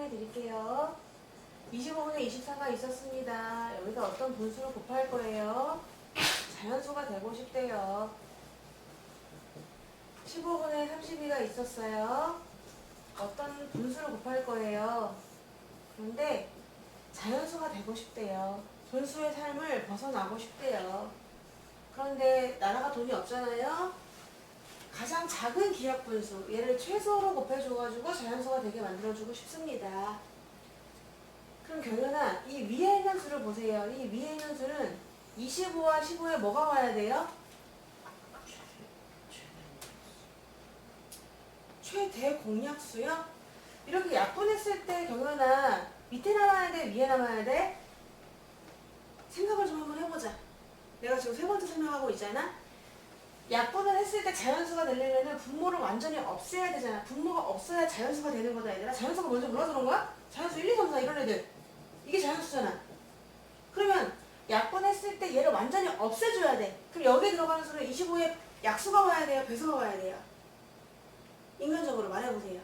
설명해 드릴게요. 25분에 24가 있었습니다. 여기다 어떤 분수를 곱할 거예요? 자연수가 되고 싶대요. 15분에 32가 있었어요. 어떤 분수를 곱할 거예요? 그런데 자연수가 되고 싶대요. 분수의 삶을 벗어나고 싶대요. 그런데 나라가 돈이 없잖아요. 가장 작은 기억 분수, 얘를 최소로 곱해줘가지고 자연수가 되게 만들어주고 싶습니다. 그럼 경연아, 이 위에 있는 수를 보세요. 이 위에 있는 수는 25와 15에 뭐가 와야 돼요? 최대 공약수요? 이렇게 약분했을 때 경연아, 밑에 남아야 돼? 위에 남아야 돼? 생각을 좀 한번 해보자. 내가 지금 세 번째 설명하고 있잖아? 약분을 했을 때 자연수가 되려면 분모를 완전히 없애야 되잖아. 분모가 없어야 자연수가 되는 거다, 얘들아. 자연수가 먼저 뭐라 들어온 거야? 자연수 1, 2, 3, 4 이런 애들. 이게 자연수잖아. 그러면 약분했을 때 얘를 완전히 없애줘야 돼. 그럼 여기에 들어가는 수는 25에 약수가 와야 돼요? 배수가 와야 돼요? 인간적으로 말해보세요.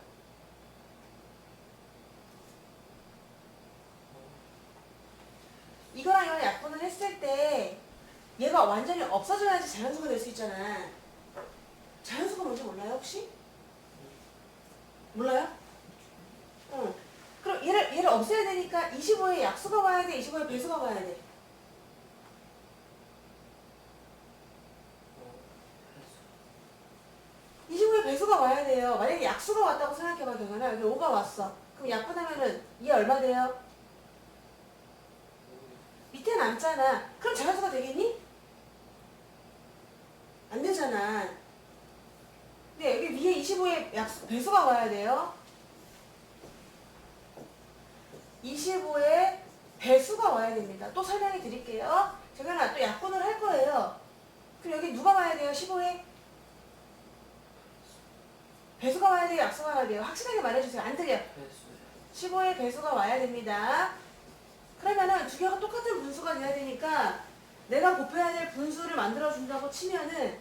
이거랑 이거랑 약분을 했을 때 얘가 완전히 없어져야지 자연수가 될 수 있잖아. 자연수가 뭔지 몰라요, 혹시? 몰라요? 응. 그럼 얘를 없애야 되니까 25에 약수가 와야 돼? 25에 배수가 와야 돼? 25에 배수가 와야 돼요. 만약에 약수가 왔다고 생각해봐, 경연아. 여기 5가 왔어. 그럼 약분하면은 얘 얼마 돼요? 밑에 남잖아. 그럼 자연수가 되겠니? 안 되잖아. 근데 여기 위에 25에 배수가 와야 돼요. 25에 배수가 와야 됩니다. 또 설명해 드릴게요. 제가 또 약분을 할 거예요. 그럼 여기 누가 와야 돼요? 15에? 배수가 와야 돼요? 약수가 와야 돼요? 확실하게 말해주세요. 안 들려. 15에 배수가 와야 됩니다. 그러면은 두 개가 똑같은 분수가 돼야 되니까 내가 곱해야 될 분수를 만들어준다고 치면은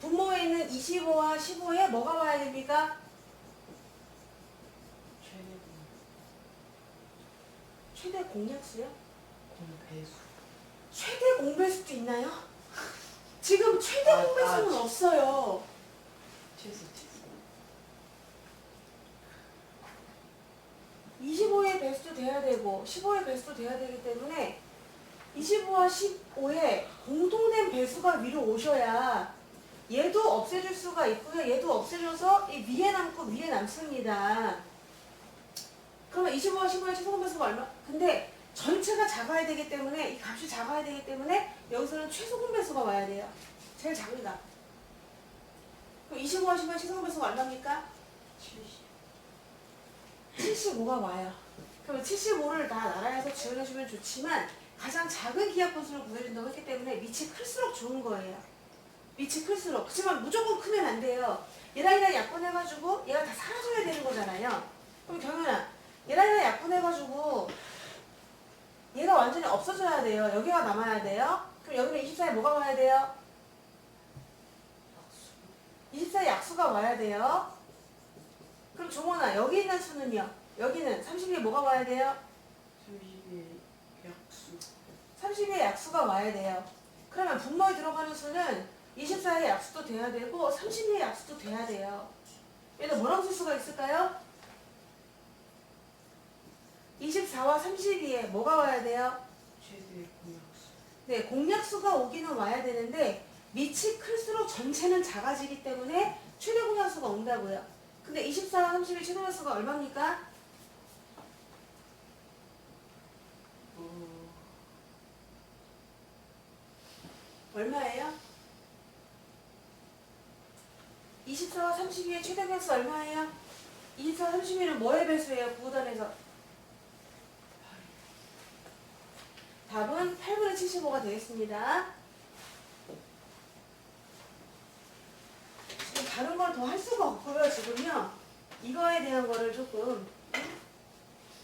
분모에 있는 25와 15에 뭐가 와야 됩니까? 최대 공약수요? 공배수. 최대 공배수도 있나요? 지금 최대 공배수는 없어요. 최소. 25의 배수도 돼야 되고 15의 배수도 돼야 되기 때문에 25와 15의 공통된 배수가 위로 오셔야 얘도 없애줄 수가 있고요. 얘도 없애줘서 이 위에 남고 위에 남습니다. 그러면 25와 15의 최소 공배수가 얼마? 근데 전체가 작아야 되기 때문에 이 값이 작아야 되기 때문에 여기서는 최소 공배수가 와야 돼요. 제일 작은 값. 그럼 25와 15의 최소 공배수가 얼마입니까? 75가 와요. 그럼 75를 다 나라에서 지원해주면 좋지만 가장 작은 기하 분수를 구해준다고 했기 때문에 밑이 클수록 좋은 거예요. 밑이 클수록. 그렇지만 무조건 크면 안 돼요. 얘랑 약분해가지고 얘가 다 사라져야 되는 거잖아요. 그럼 경연아, 얘랑 약분해가지고 얘가 완전히 없어져야 돼요. 여기가 남아야 돼요. 그럼 여기는 24에 뭐가 와야 돼요? 24에 약수가 와야 돼요. 그럼 종원아, 여기 있는 수는요? 여기는 30에 뭐가 와야 돼요? 30의 약수. 30에 약수가 와야 돼요. 그러면 분모에 들어가는 수는 24의 약수도 돼야 되고 30의 약수도 돼야 돼요. 얘는 뭐랑 쓸 수가 있을까요? 24와 32에 뭐가 와야 돼요? 최대 공약수. 네, 공약수가 오기는 와야 되는데 밑이 클수록 전체는 작아지기 때문에 최대 공약수가 온다고요. 근데 24와 30의 최대 공약수가 얼마입니까? 얼마예요? 24와 32의 최대 공약수 얼마예요? 24와 32는 뭐의 배수예요? 구단에서 답은 8분의 75가 되겠습니다. 지금 다른 걸 더 할 수가 없고요. 지금요. 이거에 대한 거를 조금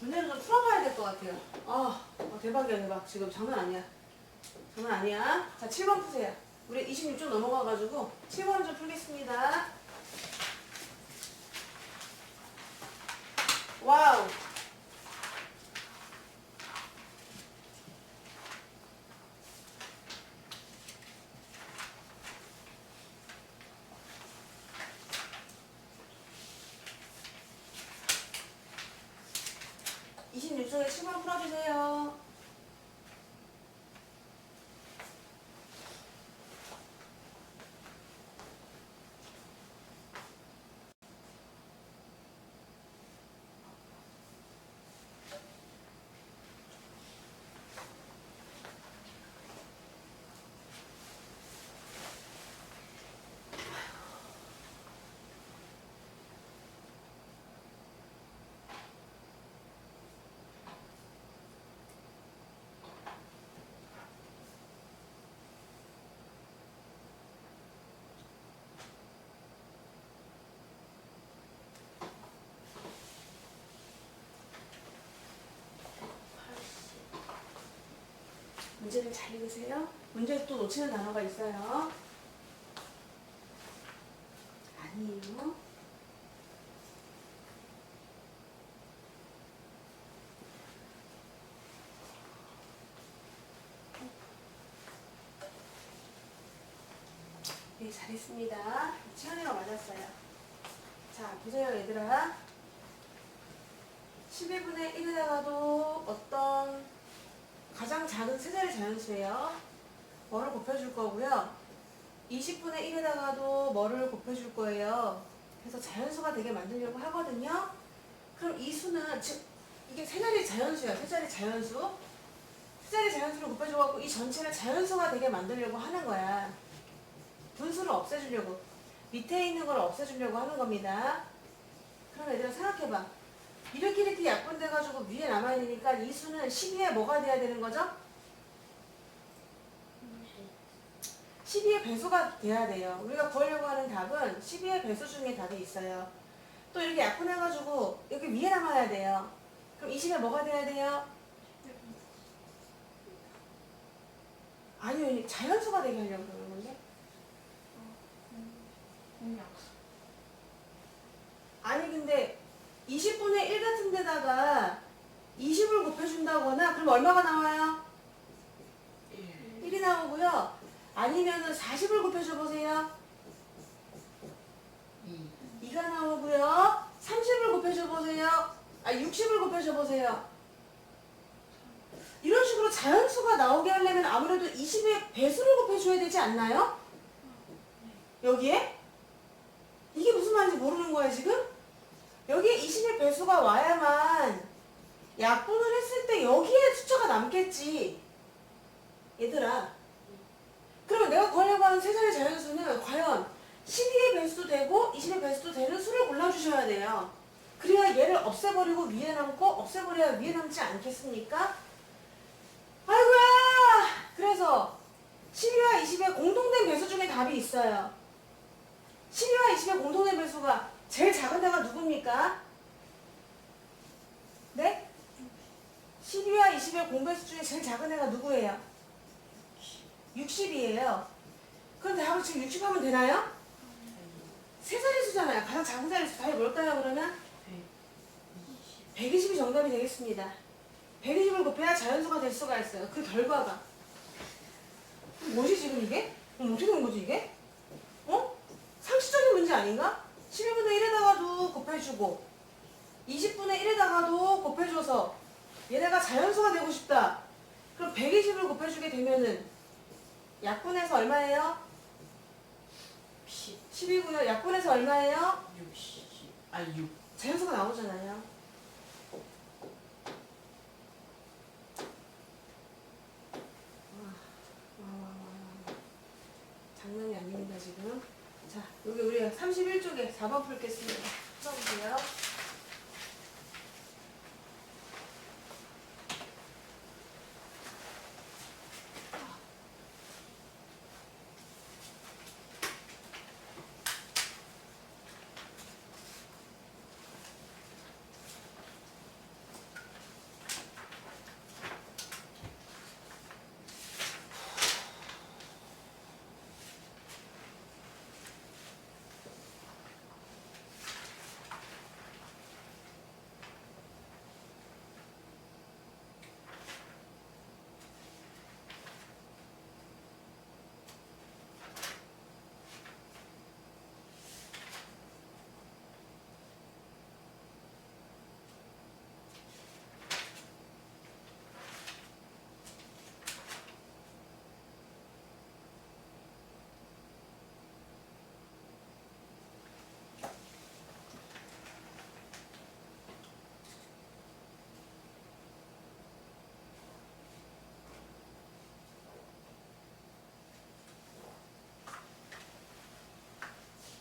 문제를 좀 풀어봐야 될 것 같아요. 대박이야 대박. 지금 장난 아니야. 장난 아니야. 자, 7번 푸세요. 우리 26점 넘어가가지고 7번 좀 풀겠습니다. 와우. 26쪽에 7번 풀어주세요. 문제를 잘 읽으세요. 문제에서 또 놓치는 단어가 있어요. 아니에요. 네, 잘했습니다. 치현이가 맞았어요. 자, 보세요, 얘들아. 11분의 1에다가도 어떤 가장 작은 세자리 자연수예요. 뭐를 곱해줄 거고요. 20분의 1에다가도 뭐를 곱해줄 거예요. 그래서 자연수가 되게 만들려고 하거든요. 그럼 이 수는 즉 이게 세자리 자연수야. 세자리 자연수. 세자리 자연수를 곱해줘갖고 이 전체를 자연수가 되게 만들려고 하는 거야. 분수를 없애주려고. 밑에 있는 걸 없애주려고 하는 겁니다. 그럼 얘들아 생각해봐. 이렇게 약분돼가지고 위에 남아있으니까 이 수는 12에 뭐가 돼야 되는 거죠? 12의 배수가 돼야 돼요. 우리가 구하려고 하는 답은 12의 배수 중에 답이 있어요. 또 이렇게 약분해가지고 여기 위에 남아야 돼요. 그럼 20에 뭐가 돼야 돼요? 아니요, 자연수가 되게 하려고 그러는 건데. 공약수. 아니 근데 20분의 1 같은 데다가 20을 곱해준다거나 그럼 얼마가 나와요? 1이 나오고요. 아니면은 40을 곱해줘 보세요. 2가 나오고요. 30을 곱해줘 보세요. 60을 곱해줘 보세요. 이런 식으로 자연수가 나오게 하려면 아무래도 20의 배수를 곱해줘야 되지 않나요? 여기에? 이게 무슨 말인지 모르는 거야 지금? 여기에 20의 배수가 와야만 약분을 했을 때 여기에 숫자가 남겠지. 얘들아. 그러면 내가 구하려고 하는 세자리 자연수는 과연 12의 배수도 되고 20의 배수도 되는 수를 골라주셔야 돼요. 그래야 얘를 없애버리고 위에 남고 없애버려야 위에 남지 않겠습니까? 아이고야! 그래서 12와 20의 공통된 배수 중에 답이 있어요. 12와 20의 공통된 배수가 제일 작은 데가 누굽니까? 네? 12와 20의 공배수 중에 제일 작은 애가 누구예요? 60이에요. 그럼 답을 지금 60 하면 되나요? 세 자릿수잖아요. 가장 작은 자릿수 답이 뭘까요 그러면? 120이 정답이 되겠습니다. 120을 곱해야 자연수가 될 수가 있어요. 그 결과가. 뭐지 지금 이게? 어떻게 된 거지 이게? 상식적인 문제 아닌가? 12분의 1에다가도 곱해주고 20분의 1에다가도 곱해줘서 얘네가 자연수가 되고 싶다. 그럼 120을 곱해주게 되면은 약분해서 얼마예요? 12분의 약분해서 얼마예요? 6. 자연수가 나오잖아요. 장난이 아닙니다 지금. 자, 여기 우리 31쪽에 4번 풀겠습니다. 풀어보세요.